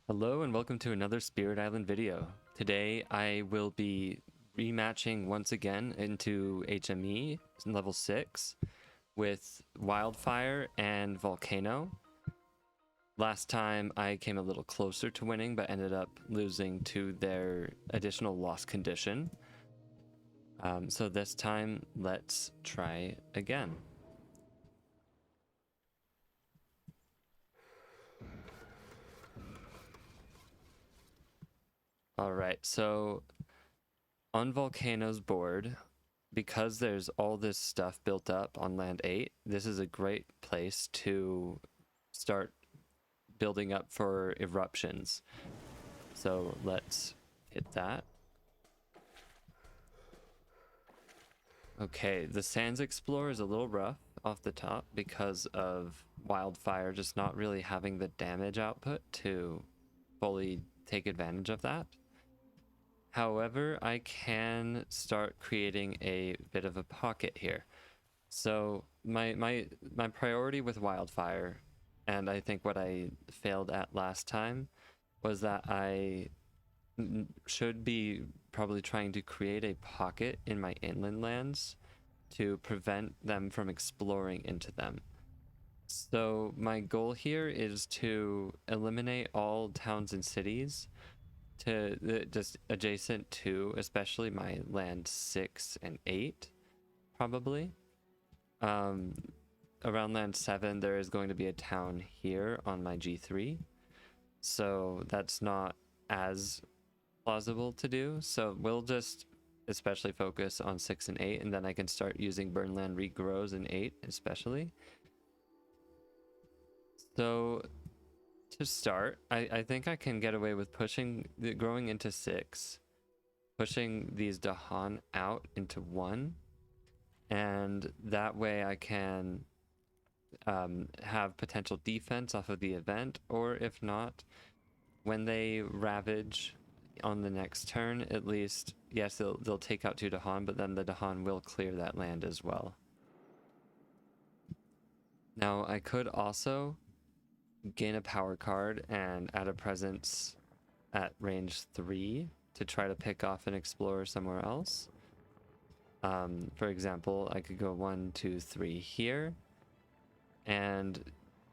Hello and welcome to another Spirit Island video. Today I will be rematching once again into HME level 6 with Wildfire and Volcano. Last time I came a little closer to winning but ended up losing to their additional loss condition. So this time let's try again. Alright, so on Volcano's board, because there's all this stuff built up on land 8, this is a great place to start building up for eruptions. So let's hit that. Okay, the Sands Explorer is a little rough off the top because of Wildfire just not really having the damage output to fully take advantage of that. However, I can start creating a bit of a pocket here. So my priority with Wildfire, and I think what I failed at last time, was that I should be probably trying to create a pocket in my inland lands to prevent them from exploring into them. So my goal here is to eliminate all towns and cities to just adjacent to, especially my land 6 and 8, probably. Around land 7, there is going to be a town here on my G3, so that's not as plausible to do. So we'll just especially focus on 6 and 8, and then I can start using burn land regrows in 8 especially. So to start, I think I can get away with growing into 6, pushing these Dahan out into 1, and that way I can have potential defense off of the event, or if not, when they ravage on the next turn, at least, yes, they'll take out 2 Dahan, but then the Dahan will clear that land as well. Now, I could also gain a power card and add a presence at range 3 to try to pick off an explorer somewhere else. For example, I could go 1, 2, 3 here, and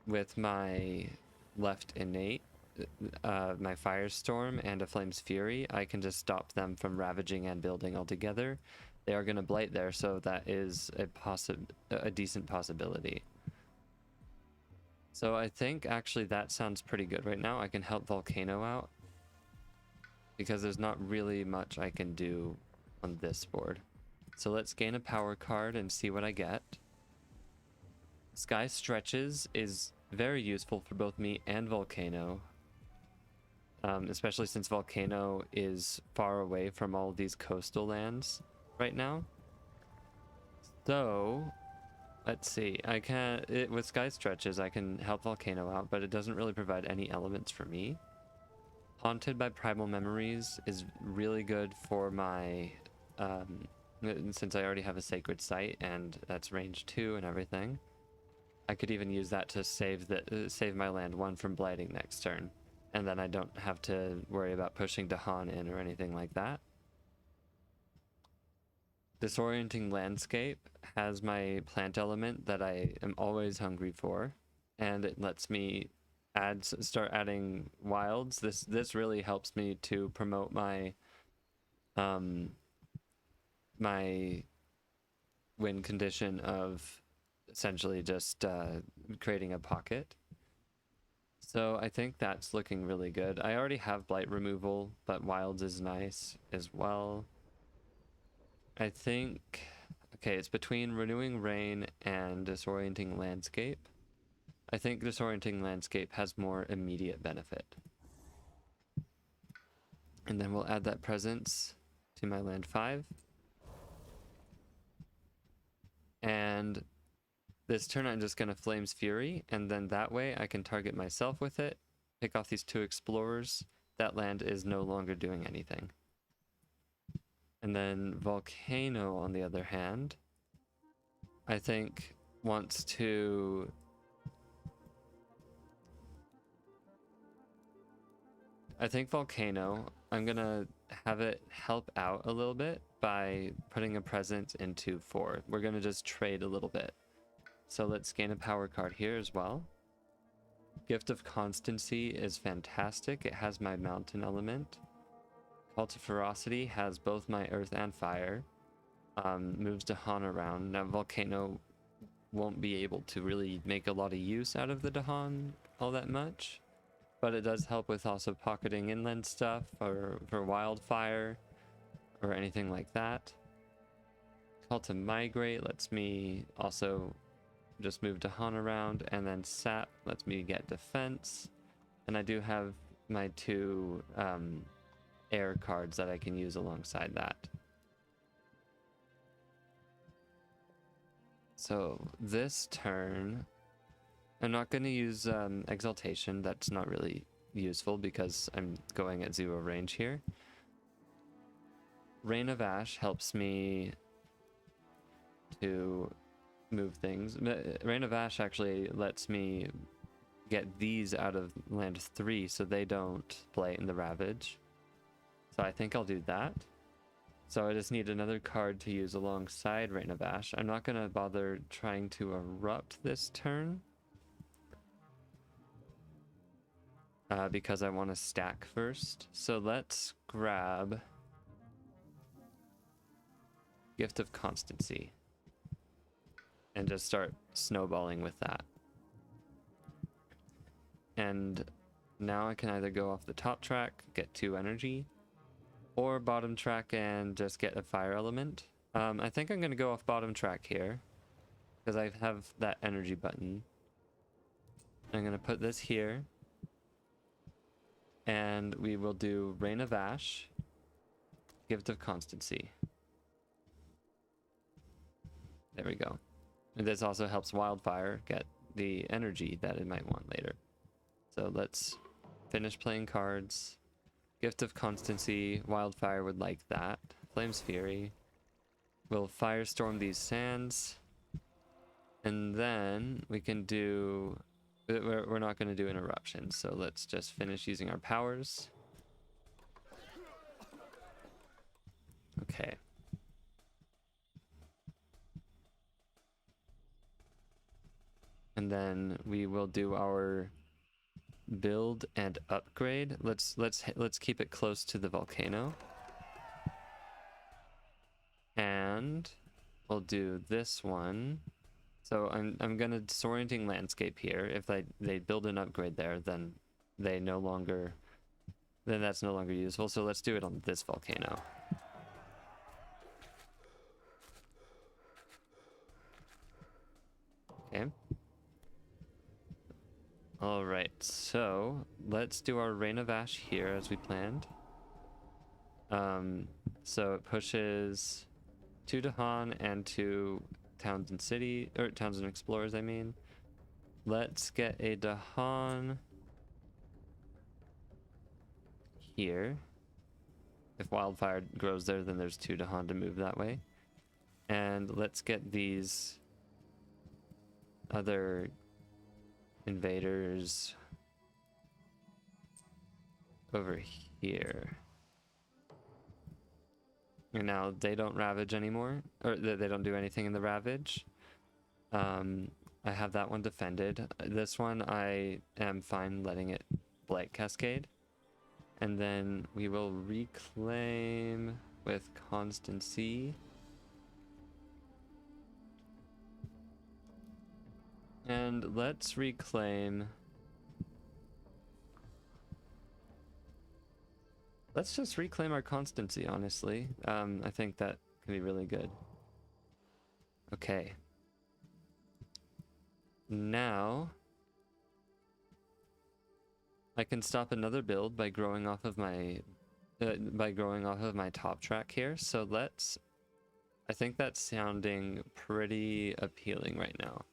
with my left innate, my Firestorm and a Flame's Fury, I can just stop them from ravaging and building altogether. They are going to blight there, so that is a decent possibility. So I think actually that sounds pretty good right now. I can help Volcano out because there's not really much I can do on this board. So let's gain a power card and see what I get. Sky Stretches is very useful for both me and Volcano, especially since Volcano is far away from all of these coastal lands right now. So let's see, with Sky Stretches, I can help Volcano out, but it doesn't really provide any elements for me. Haunted by Primal Memories is really good for my, since I already have a Sacred Site, and that's range 2 and everything. I could even use that to save my land 1 from blighting next turn, and then I don't have to worry about pushing Dahan in or anything like that. Disorienting Landscape has my plant element that I am always hungry for, and it lets me start adding wilds. This really helps me to promote my my win condition of essentially just creating a pocket. So I think that's looking really good. I already have blight removal, but wilds is nice as well. I think, okay, it's between Renewing Rain and Disorienting Landscape. I think Disorienting Landscape has more immediate benefit. And then we'll add that presence to my land 5. And this turn I'm just going to Flame's Fury, and then that way I can target myself with it, pick off these 2 explorers. That land is no longer doing anything. And then Volcano, on the other hand, I think wants to I think Volcano, I'm gonna have it help out a little bit by putting a present into 4. We're gonna just trade a little bit. So let's gain a power card here as well. Gift of Constancy is fantastic. It has my mountain element. Call to Ferocity has both my earth and fire. Moves Dahan around. Now Volcano won't be able to really make a lot of use out of the Dahan all that much. But it does help with also pocketing inland stuff or for Wildfire or anything like that. Call to Migrate lets me also just move Dahan around, and then Sap lets me get defense. And I do have my 2 air cards that I can use alongside that. So this turn, I'm not going to use Exaltation. That's not really useful because I'm going at 0 range here. Rain of Ash helps me to move things. Rain of Ash actually lets me get these out of land 3 so they don't Blight the Ravage. So I think I'll do that. So I just need another card to use alongside Rain of Ash. I'm not going to bother trying to Erupt this turn. Because I want to stack first. So let's grab Gift of Constancy and just start snowballing with that. And now I can either go off the top track, get 2 energy, or bottom track and just get a fire element. I think I'm going to go off bottom track here because I have that energy button. I'm going to put this here. And we will do Rain of Ash, Gift of Constancy. There we go. And this also helps Wildfire get the energy that it might want later. So let's finish playing cards. Gift of Constancy, Wildfire would like that. Flame's Fury. We'll Firestorm these sands. And then we can do... We're not going to do an eruption, so let's just finish using our powers. Okay. And then we will do our build and upgrade. Let's keep it close to the volcano. And we'll do this one. So I'm gonna Disorienting Landscape here. If they build an upgrade there, then that's no longer useful. So let's do it on this volcano. Okay. All right. So let's do our Rain of Ash here as we planned. So it pushes 2 Dahan and 2 Towns and City, or Towns and Explorers, I mean. Let's get a Dahan here. If Wildfire grows there, then there's 2 Dahan to move that way. And let's get these other invaders over here. And now they don't ravage anymore, or they don't do anything in the ravage. I have that one defended. This one I am fine letting it Blight Cascade. And then we will reclaim with Constancy. And let's reclaim. Let's just reclaim our Constancy, honestly. I think that can be really good. Okay. Now I can stop another build by growing off of my top track here. So let's, I think that's sounding pretty appealing right now.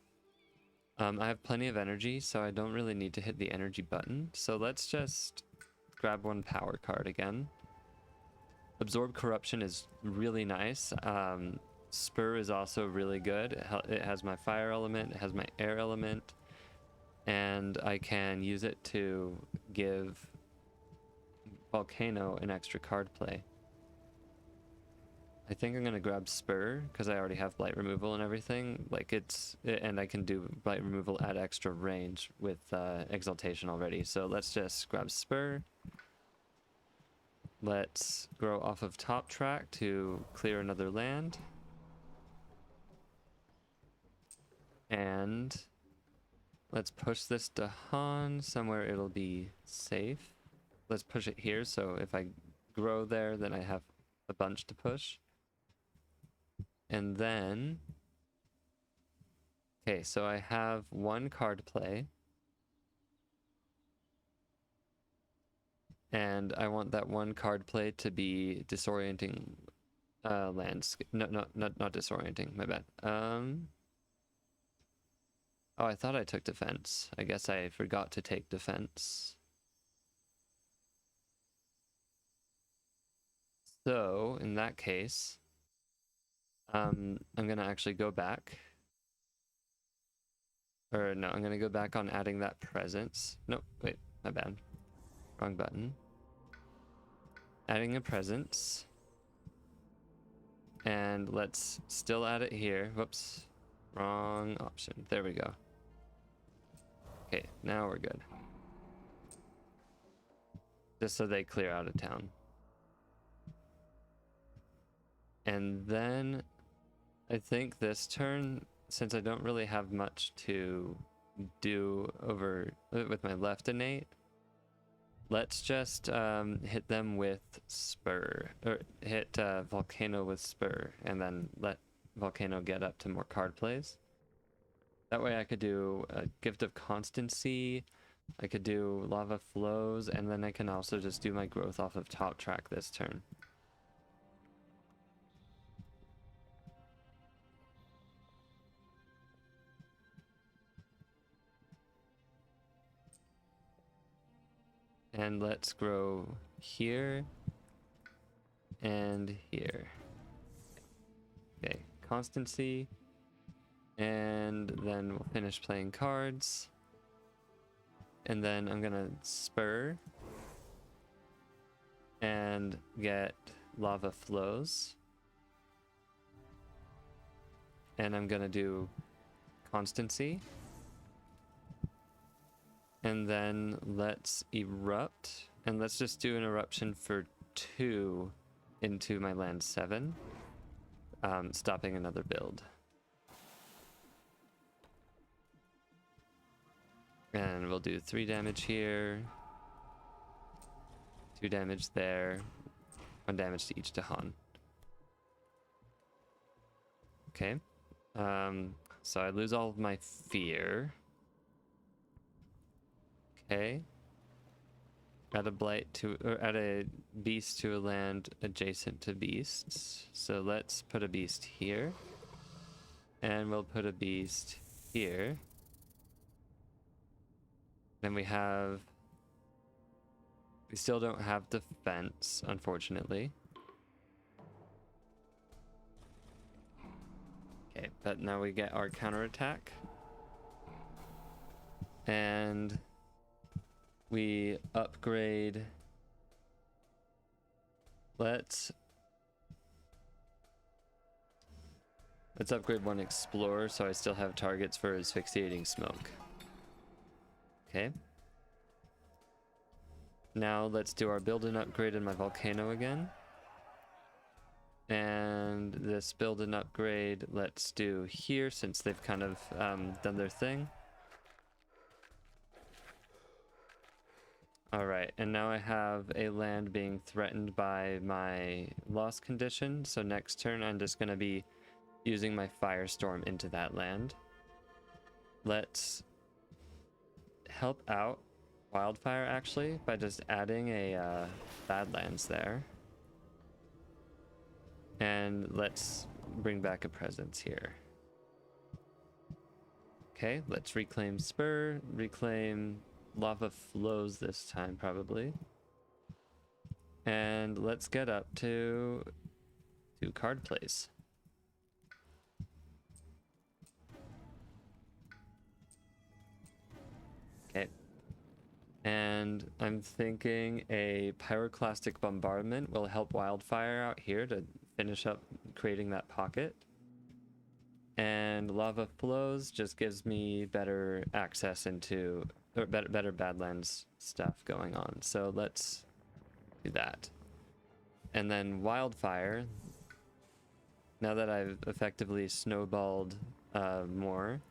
I have plenty of energy, so I don't really need to hit the energy button. So let's just grab 1 power card again. Absorb Corruption is really nice. Spur is also really good. It has my fire element, it has my air element, and I can use it to give Volcano an extra card play. I think I'm gonna grab Spur because I already have blight removal and everything. Like and I can do blight removal at extra range with Exaltation already. So let's just grab Spur. Let's grow off of top track to clear another land. And let's push this to Han somewhere it'll be safe. Let's push it here so if I grow there, then I have a bunch to push. And then, okay, so I have one card play. And I want that one card play to be disorienting landscape. No, not disorienting, my bad. Oh, I thought I took defense. I guess I forgot to take defense. So, in that case, I'm gonna actually go back. Or no, I'm gonna go back on adding that presence. Nope, wait, my bad. Wrong button. Adding a presence. And let's still add it here. Whoops. Wrong option. There we go. Okay, now we're good. Just so they clear out of town. And then I think this turn, since I don't really have much to do over with my left innate, let's just hit them with Spur, or hit Volcano with Spur, and then let Volcano get up to more card plays. That way I could do a Gift of Constancy, I could do Lava Flows, and then I can also just do my growth off of top track this turn. And let's grow here and here. Okay, Constancy. And then we'll finish playing cards. And then I'm gonna Spur and get Lava Flows. And I'm gonna do Constancy. And then let's erupt, and let's just do an eruption for 2 into my land 7, stopping another build. And we'll do 3 damage here, 2 damage there, 1 damage to each to Han. Okay, so I lose all of my fear. Okay. Add a blight to, or add a beast to a land adjacent to beasts. So let's put a beast here. And we'll put a beast here. Then we still don't have defense, unfortunately. Okay, but now we get our counterattack. And we upgrade. Let's upgrade 1 Explorer so I still have targets for Asphyxiating Smoke. Okay. Now let's do our build and upgrade in my Volcano again. And this build and upgrade let's do here since they've kind of done their thing. Alright, and now I have a land being threatened by my loss condition, so next turn I'm just going to be using my Firestorm into that land. Let's help out Wildfire actually by just adding a Badlands there. And let's bring back a presence here. Okay, let's reclaim Spur, reclaim Lava Flows this time probably. And let's get up to 2 card plays. Okay. And I'm thinking a pyroclastic bombardment will help wildfire out here to finish up creating that pocket. And lava flows just gives me better access into, or better Badlands stuff going on. So let's do that. And then wildfire, now that I've effectively snowballed more.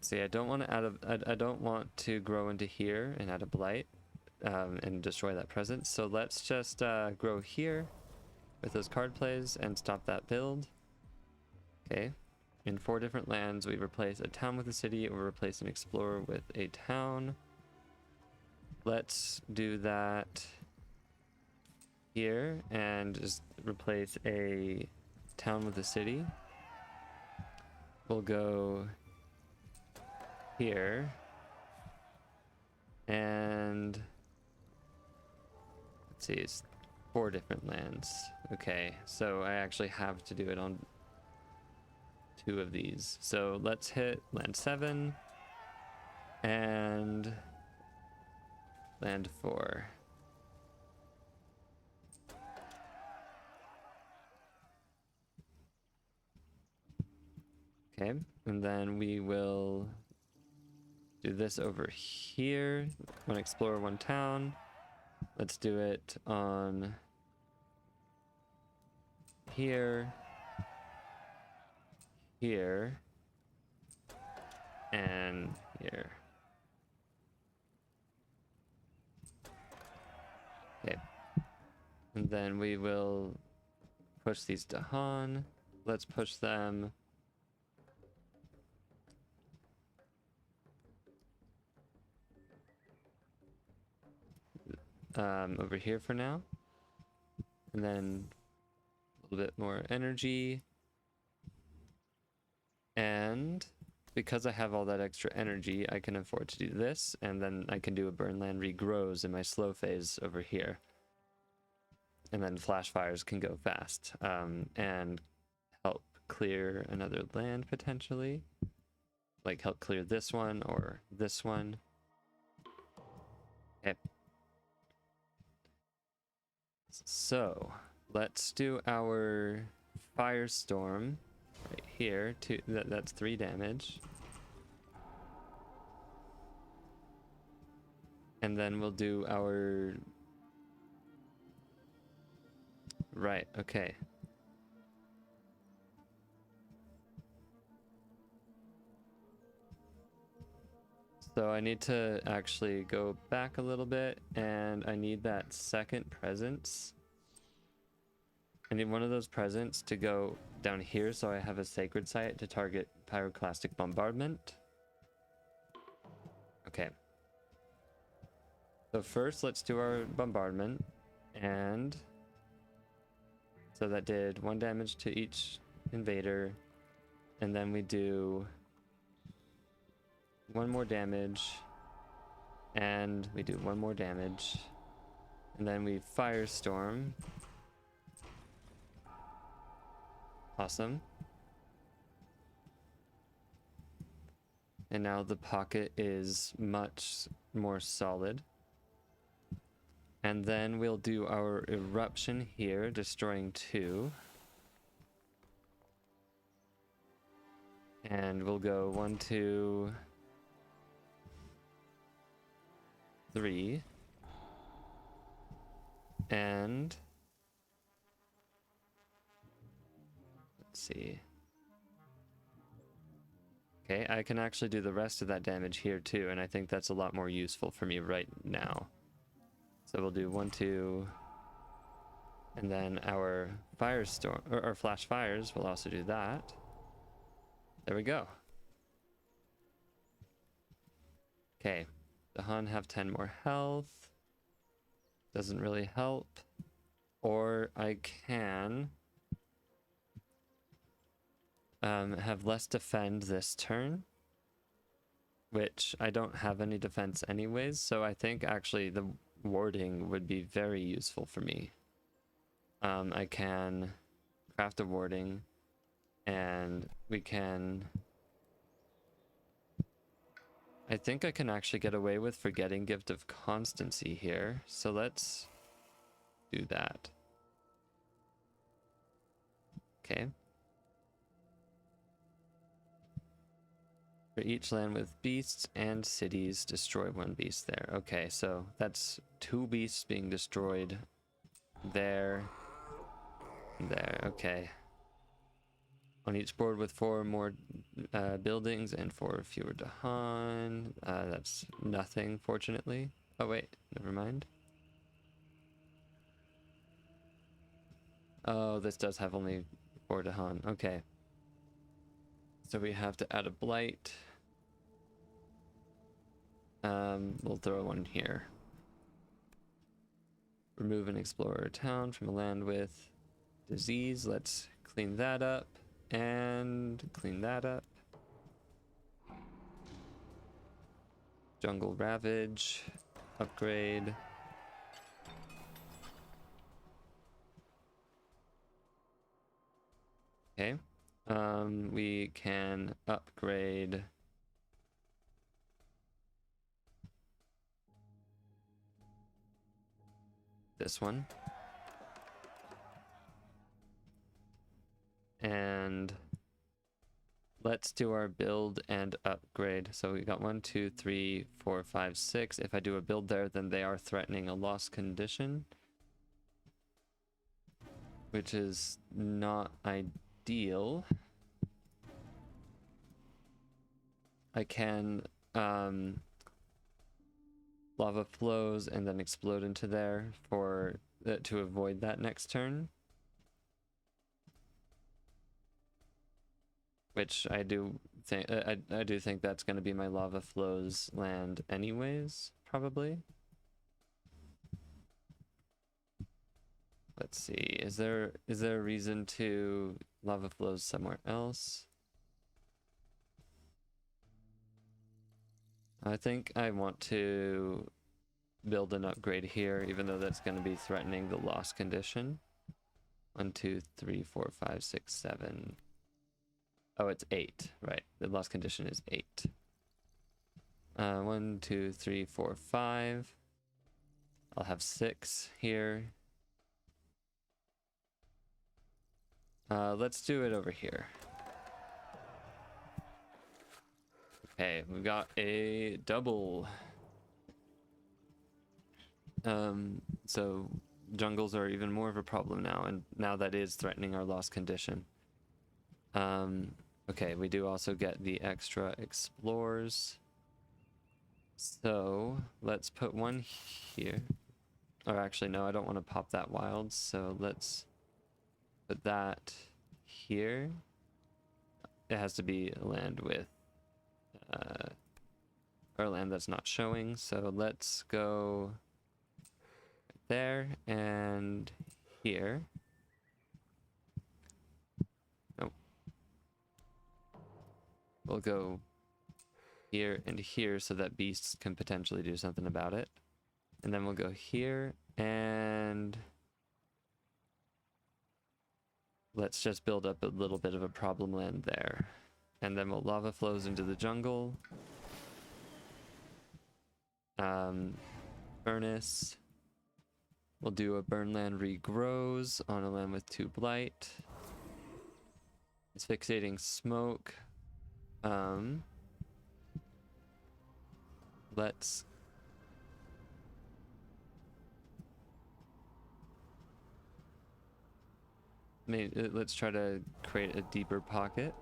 See, I don't want to I don't want to grow into here and add a blight and destroy that presence. So let's just grow here with those card plays and stop that build. Okay. In 4 different lands, we replace a town with a city, or replace an explorer with a town. Let's do that here and just replace a town with a city. We'll go here and let's see, it's 4 different lands. Okay, so I actually have to do it on 2 of these. So let's hit land 7 and land 4. Okay, and then we will do this over here. 1 explorer, 1 town. Let's do it on here, here, and here. Okay. And then we will push these to Han. Let's push them over here for now. And then a little bit more energy. And because I have all that extra energy, I can afford to do this, and then I can do a burn land regrows in my slow phase over here. And then flash fires can go fast and help clear another land potentially. Like help clear this one or this one. Okay. So let's do our firestorm right here. That's 3 damage. And then we'll do our... Right, okay. So I need to actually go back a little bit, and I need that second presence. I need one of those presents to go down here so I have a sacred site to target pyroclastic bombardment. Okay. So first let's do our bombardment, and so that did 1 damage to each invader, and then we do 1 more damage, and we do 1 more damage, and then we firestorm. Awesome. And now the pocket is much more solid. And then we'll do our eruption here, destroying 2. And we'll go 1, 2, 3. And let's see. Okay, I can actually do the rest of that damage here too, and I think that's a lot more useful for me right now. So we'll do 1, 2, and then our firestorm, or our flash fires will also do that. There we go. Okay, the Han have 10 more health. Doesn't really help. Or I can have less defend this turn, which I don't have any defense anyways, so I think actually the warding would be very useful for me. I can craft a warding, and we can I think I can actually get away with forgetting Gift of Constancy here, so let's do that. Okay. For each land with beasts and cities, destroy one beast there. Okay, so that's 2 beasts being destroyed there. There, okay. On each board with 4 more buildings and 4 fewer Dahan. That's nothing, fortunately. Oh, wait, never mind. Oh, this does have only 4 Dahan. Okay. So we have to add a blight. We'll throw one here. Remove an explorer town from a land with disease. Let's clean that up and clean that up. Jungle ravage, upgrade. Okay. We can upgrade this one. And let's do our build and upgrade. So we got 1, 2, 3, 4, 5, 6. If I do a build there, then they are threatening a lost condition, which is not ideal. I can lava flows and then explode into there for to avoid that next turn, which I do think I do think that's going to be my lava flows land anyways, probably. Let's see, is there a reason to lava flows somewhere else? I think I want to build an upgrade here, even though that's going to be threatening the lost condition. 1, 2, 3, 4, 5, 6, 7. Oh, it's 8, right? The lost condition is 8. 1, 2, 3, 4, 5. I'll have 6 here. Let's do it over here. Okay, we've got a double. So jungles are even more of a problem now, and now that is threatening our lost condition. Okay, we do also get the extra explorers. So let's put one here. Or actually, no, I don't want to pop that wild, so let's put that here. It has to be a land with or land that's not showing, so let's go there and here. Nope. We'll go here and here so that beasts can potentially do something about it. And then we'll go here and let's just build up a little bit of a problem land there. And then we'll lava flows into the jungle. Furnace. We'll do a burn land regrows on a land with 2 blight. It's fixating smoke. Let's try to create a deeper pocket.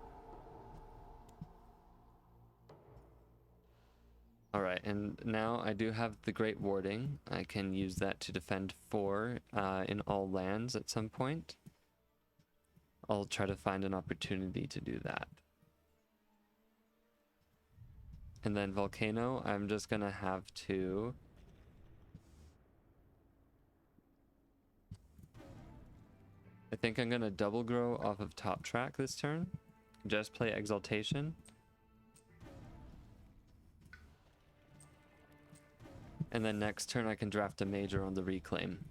Alright, and now I do have the Great Warding. I can use that to defend 4 in all lands at some point. I'll try to find an opportunity to do that. And then Volcano, I'm just gonna have to I think I'm gonna double grow off of top track this turn. Just play Exaltation. And then next turn I can draft a major on the reclaim.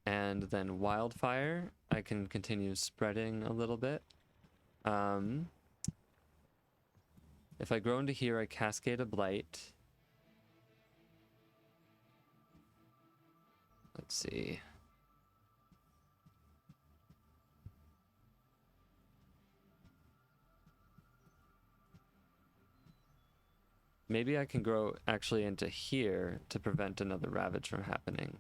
And then Wildfire, I can continue spreading a little bit. If I grow into here, I cascade a blight. Let's see. Maybe I can grow actually into here to prevent another ravage from happening.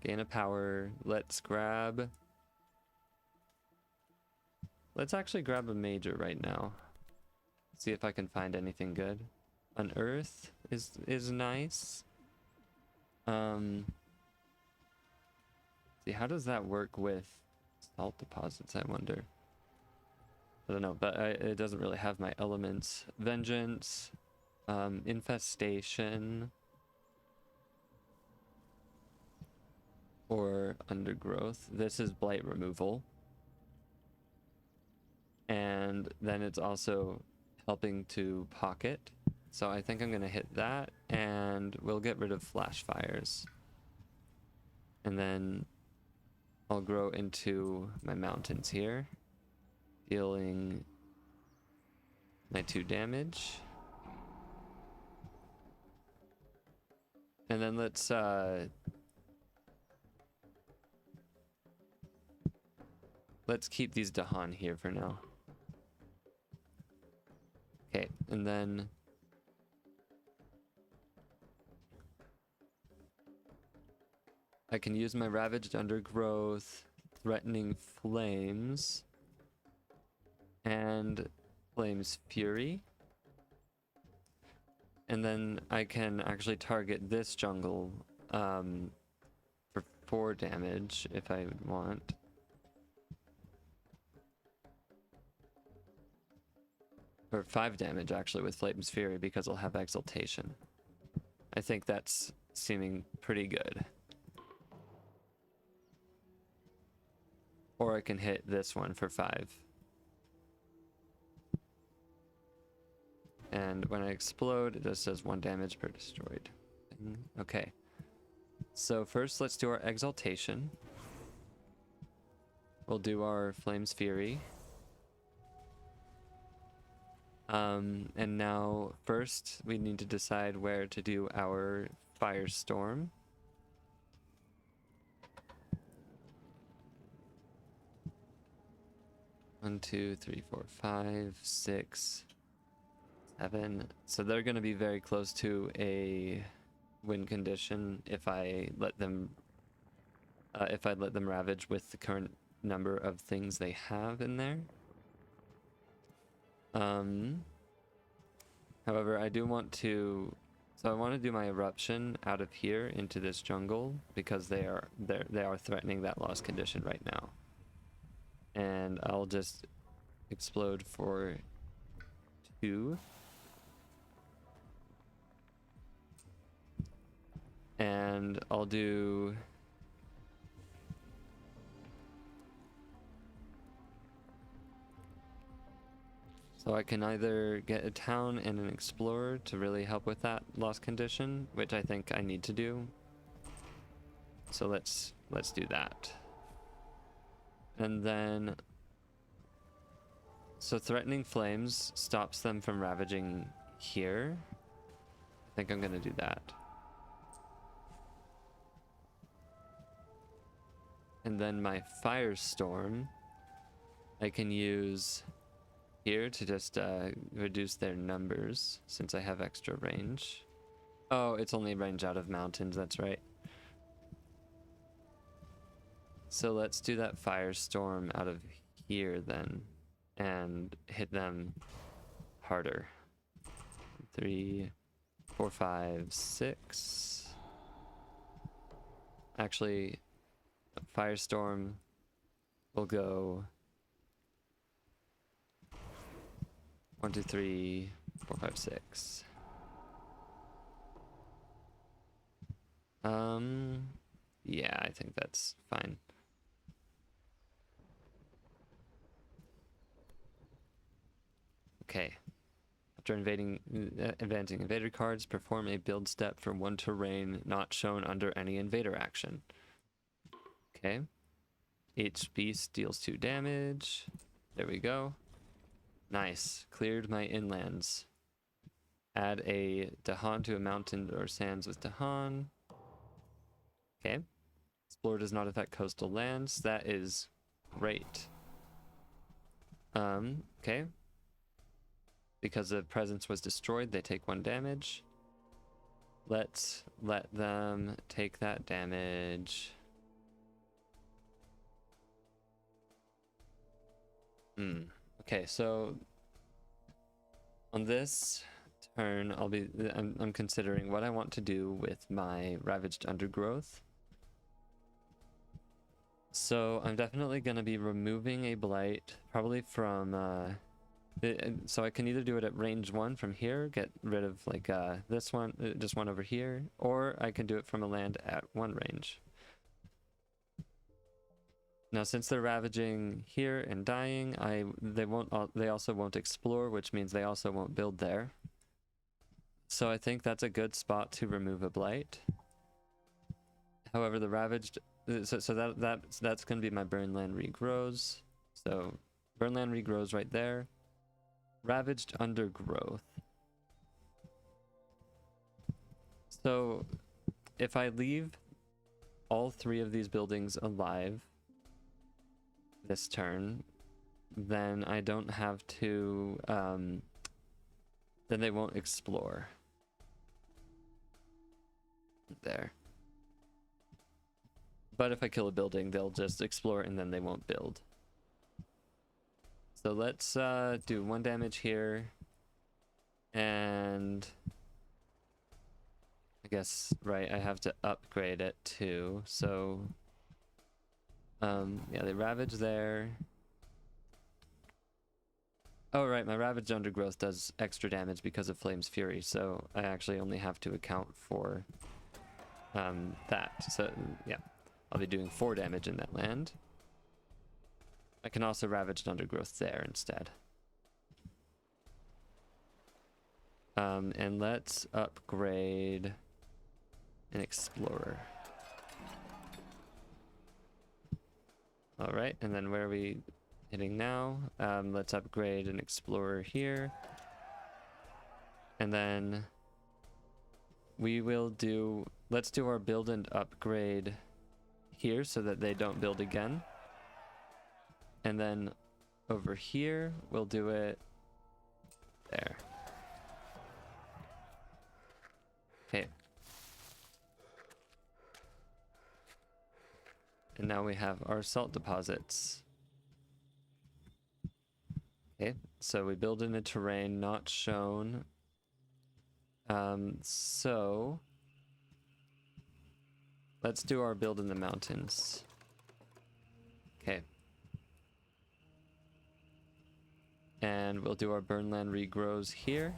Gain a power. Let's actually grab a major right now. See if I can find anything good. Unearth is nice. See, how does that work with salt deposits, I wonder? I don't know, but it doesn't really have my elements. Vengeance, infestation, or undergrowth. This is blight removal. And then it's also helping to pocket. So I think I'm going to hit that, and we'll get rid of flash fires. And then I'll grow into my mountains here, dealing my 2 damage. And then let's keep these Dahan here for now. Okay, and then I can use my Ravaged Undergrowth, Threatening Flames, and Flame's Fury. And then I can actually target this jungle for 4 damage if I would want. Or 5 damage actually with Flame's Fury because I'll have Exaltation. I think that's seeming pretty good. Or I can hit this one for 5. And when I explode, it just does 1 damage per destroyed. Okay. So first, let's do our Exaltation. We'll do our Flame's Fury. And now, first, we need to decide where to do our Firestorm. One, 2, 3, 4, 5, 6, 7. So they're going to be very close to a win condition if I let them ravage with the current number of things they have in there. However, I do want to, so I want to do my eruption out of here into this jungle because they are threatening that loss condition right now. And I'll just explode for 2. And I'll do so I can either get a town and an explorer to really help with that loss condition, which I think I need to do. So let's do that. And then, so Threatening Flames stops them from ravaging here. I think I'm gonna do that. And then my Firestorm, I can use here to just reduce their numbers since I have extra range. Oh, it's only range out of mountains, that's right. So let's do that Firestorm out of here then and hit them harder. 3, 4, 5, 6. Actually, Firestorm will go 1, 2, 3, 4, 5, 6. Yeah, I think that's fine. Okay. After advancing invader cards, perform a build step for 1 terrain not shown under any invader action. Okay. Each beast deals 2 damage. There we go. Nice. Cleared my inlands. Add a Dahan to a mountain or sands with Dahan. Okay. Explore does not affect coastal lands. That is great. Okay. Because the presence was destroyed, they take 1 damage. Let's let them take that damage. Okay, so on this turn, I'm considering what I want to do with my ravaged undergrowth. So I'm definitely going to be removing a blight, probably from so I can either do it at range 1 from here, get rid of like this one, just one over here, or I can do it from a land at 1 range. Now, since they're ravaging here and dying, they also won't explore, which means they also won't build there. So I think that's a good spot to remove a blight. However, the ravaged, so that's going to be my burn land regrows. So burn land regrows right there. Ravaged undergrowth. So if I leave all 3 of these buildings alive this turn, then I don't have to, then they won't explore. There. But if I kill a building, they'll just explore and then they won't build. So let's do 1 damage here. And I guess, right, I have to upgrade it too. So yeah, they ravage there. Oh, right, my ravaged undergrowth does extra damage because of Flame's Fury, so I actually only have to account for that. So yeah, I'll be doing 4 damage in that land. I can also ravaged undergrowth there instead. And let's upgrade an explorer. All right, and then where are we hitting now? Let's upgrade an explorer here. And then we will let's do our build and upgrade here so that they don't build again. And then over here, we'll do it there. Okay. And now we have our salt deposits. Okay, so we build in a terrain not shown. So let's do our build in the mountains. Okay. And we'll do our burn land regrows here.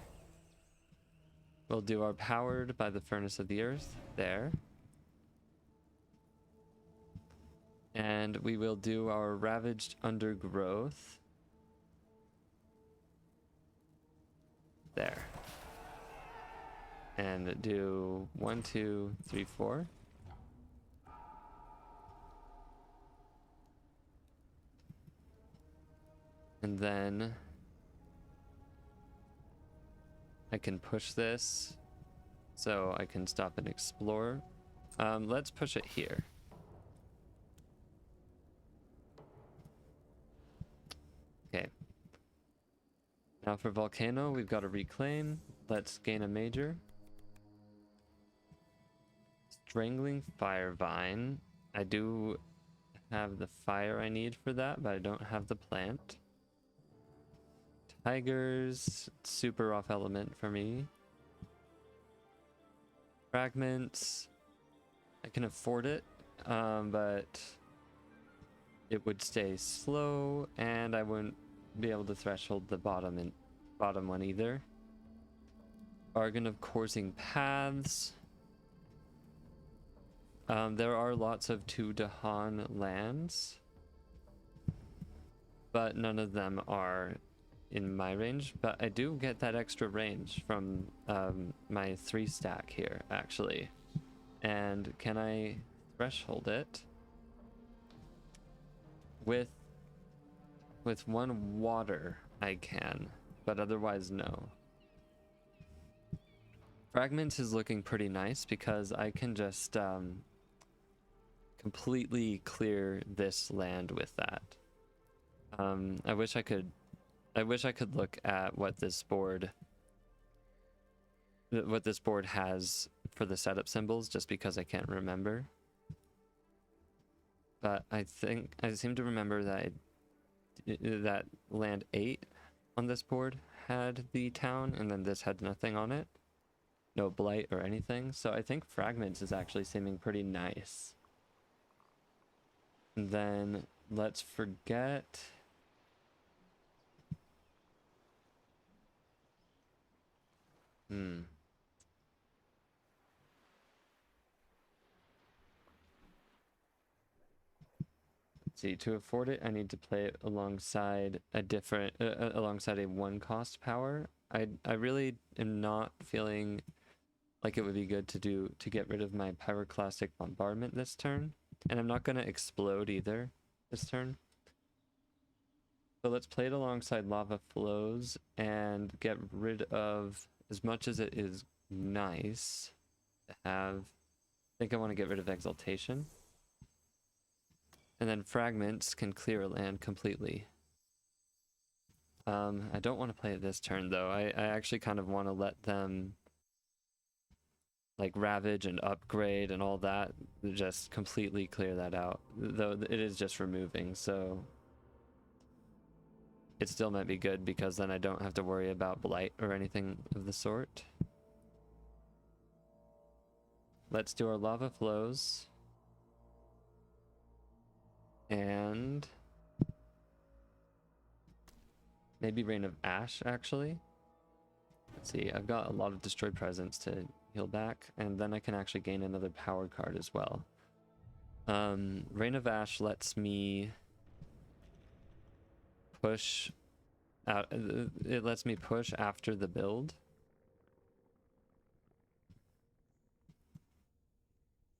We'll do our powered by the furnace of the earth there. And we will do our ravaged undergrowth there. And do 1, 2, 3, 4. And then I can push this so I can stop and explore. Let's push it here. Okay. Now for Volcano, we've got a reclaim. Let's gain a major. Strangling Firevine. I do have the fire I need for that, but I don't have the plant. Tigers, super off element for me. Fragments, I can afford it, but it would stay slow, and I wouldn't be able to threshold the bottom one either. Bargain of Coursing Paths. There are lots of 2 Dahan lands, but none of them are in my range, but I do get that extra range from my 3 stack here, actually. And can I threshold it with With 1 water, I can, but otherwise, no. Fragments is looking pretty nice because I can just completely clear this land with that. I wish I could look at what this board has for the setup symbols, just because I can't remember. But I seem to remember that that land 8 on this board had the town, and then this had nothing on it. No blight or anything. So I think fragments is actually seeming pretty nice. And then let's forget. See, to afford it, I need to play it alongside a different, alongside a 1-cost power. I really am not feeling like it would be good to get rid of my pyroclastic bombardment this turn, and I'm not going to explode either this turn. So let's play it alongside lava flows and get rid of, as much as it is nice to have, I think I want to get rid of exaltation. And then fragments can clear a land completely. I don't want to play it this turn though. I actually kind of want to let them like ravage and upgrade and all that, just completely clear that out. Though it is just removing, so it still might be good because then I don't have to worry about blight or anything of the sort. Let's do our lava flows. And maybe Rain of Ash, actually. Let's see, I've got a lot of Destroy Presence to heal back, and then I can actually gain another power card as well. Rain of Ash lets me push out, it lets me push after the build.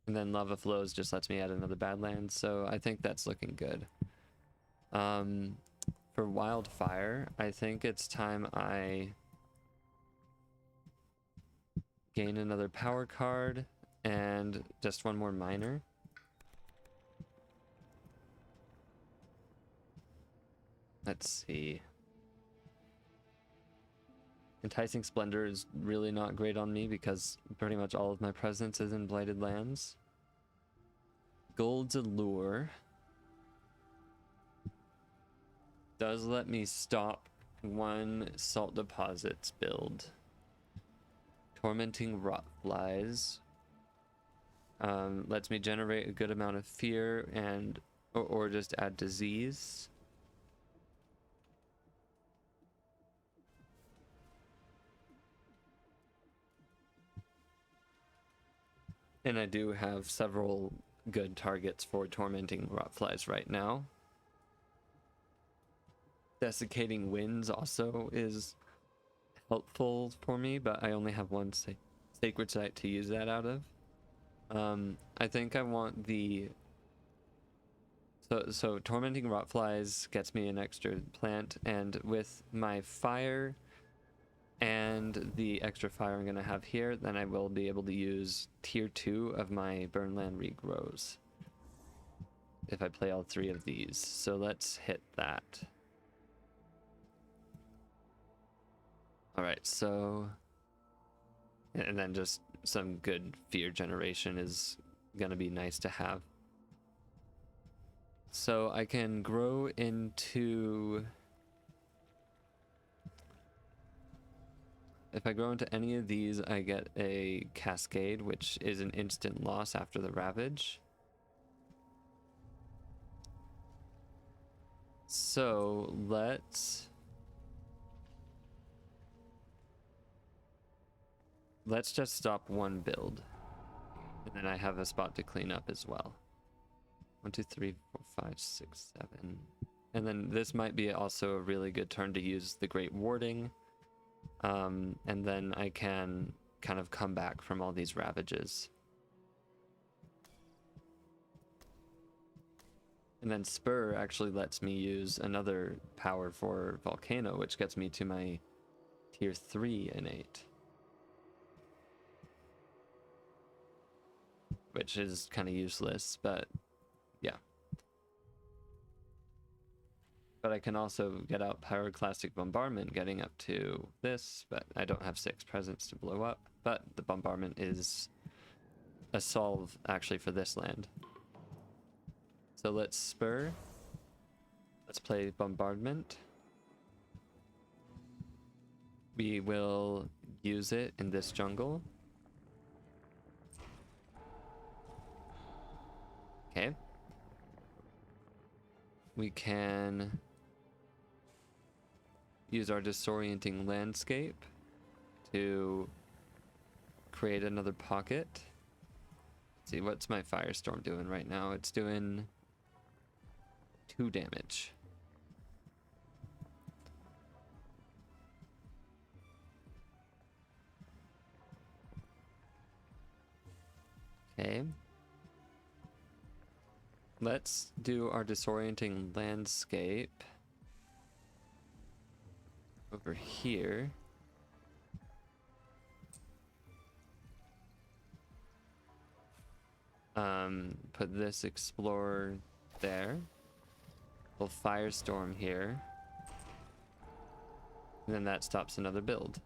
And then Lava Flows just lets me add another Badlands, so I think that's looking good. For Wildfire, I think it's time I gain another power card and just 1 more miner. Let's see. Enticing Splendor is really not great on me because pretty much all of my presence is in Blighted Lands. Gold's Allure does let me stop 1 Salt Deposits build. Tormenting Rotflies lets me generate a good amount of fear and or just add disease. And I do have several good targets for Tormenting Rotflies right now. Desiccating Winds also is helpful for me, but I only have 1 Sacred Site to use that out of. I think I want the... So Tormenting Rotflies gets me an extra plant, and with my fire and the extra fire I'm going to have here, then I will be able to use tier 2 of my Burnland Regrows if I play all 3 of these. So let's hit that. Alright, so... And then just some good fear generation is going to be nice to have. So I can grow into... If I grow into any of these, I get a Cascade, which is an instant loss after the Ravage. So let's just stop 1 build. And then I have a spot to clean up as well. 1, 2, 3, 4, 5, 6, 7. And then this might be also a really good turn to use the Great Warding. And then I can kind of come back from all these ravages. And then Spur actually lets me use another power for Volcano, which gets me to my tier 3 innate. Which is kind of useless, but yeah. But I can also get out Pyroclastic Bombardment, getting up to this, but I don't have 6 presents to blow up. But the Bombardment is a solve, actually, for this land. So let's Spur. Let's play Bombardment. We will use it in this jungle. Okay. We can use our Disorienting Landscape to create another pocket. Let's see, what's my Firestorm doing right now? It's doing 2 damage. Okay. Let's do our Disorienting Landscape over here. Put this Explorer there. We'll Firestorm here. And then that stops another build.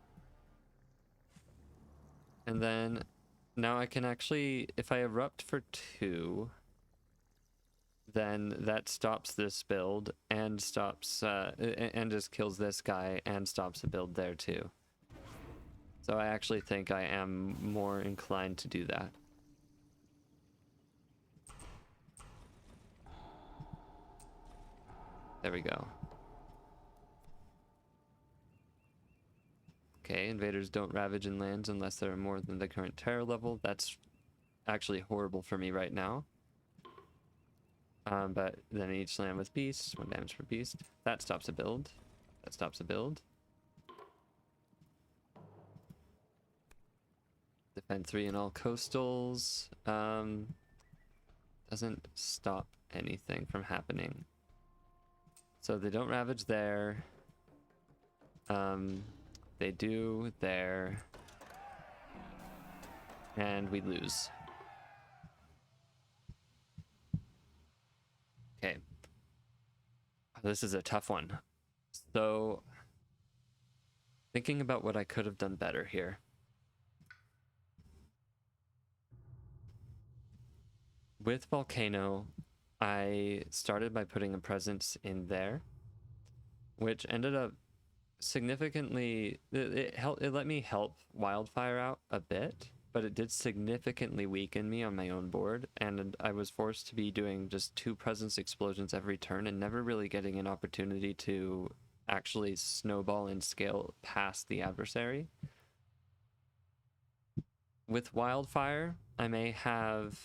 And then now I can actually, if I Erupt for 2, then that stops this build and stops, and just kills this guy and stops a build there too. So I actually think I am more inclined to do that. There we go. Okay, invaders don't ravage in lands unless there are more than the current terror level. That's actually horrible for me right now. But then each land with beast, 1 damage per beast. That stops a build. That stops a build. Defend 3 in all coastals. Doesn't stop anything from happening. So they don't ravage there. They do there. And we lose. Okay. This is a tough one. So, thinking about what I could have done better here. With Volcano, I started by putting a presence in there, which ended up significantly, it let me help Wildfire out a bit, but it did significantly weaken me on my own board, and I was forced to be doing just 2 presence explosions every turn and never really getting an opportunity to actually snowball and scale past the adversary. With Wildfire, I may have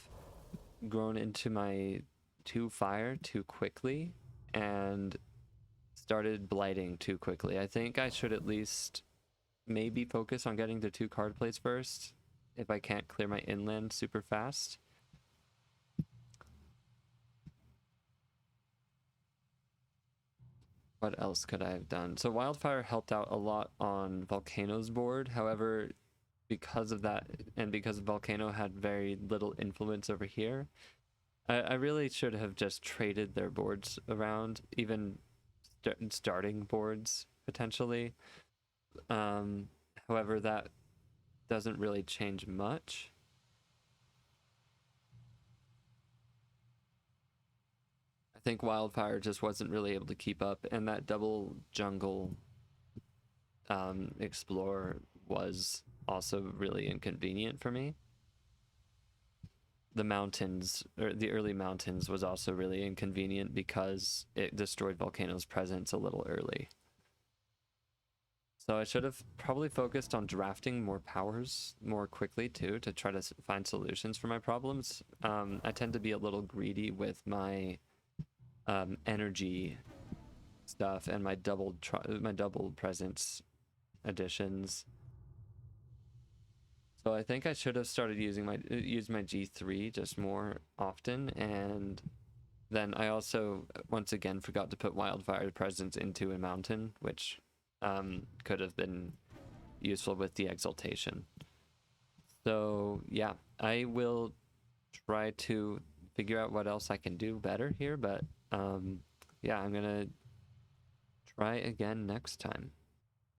grown into my 2 fire too quickly and started blighting too quickly. I think I should at least maybe focus on getting the 2 card plays first if I can't clear my inland super fast. What else could I have done? So Wildfire helped out a lot on Volcano's board. However, because of that, and because Volcano had very little influence over here, I really should have just traded their boards around, even starting boards potentially. However, that doesn't really change much. I think Wildfire just wasn't really able to keep up, and that double jungle Explorer was also really inconvenient for me. The mountains, or the early mountains, was also really inconvenient because it destroyed Volcano's presence a little early. So I should have probably focused on drafting more powers more quickly too, to try to find solutions for my problems. I tend to be a little greedy with my energy stuff and my double presence additions. So I think I should have started using my G3 just more often and then I also once again forgot to put wildfire presence into a mountain, which could have been useful with the exaltation. So yeah, I will try to figure out what else I can do better here, but yeah, I'm gonna try again next time.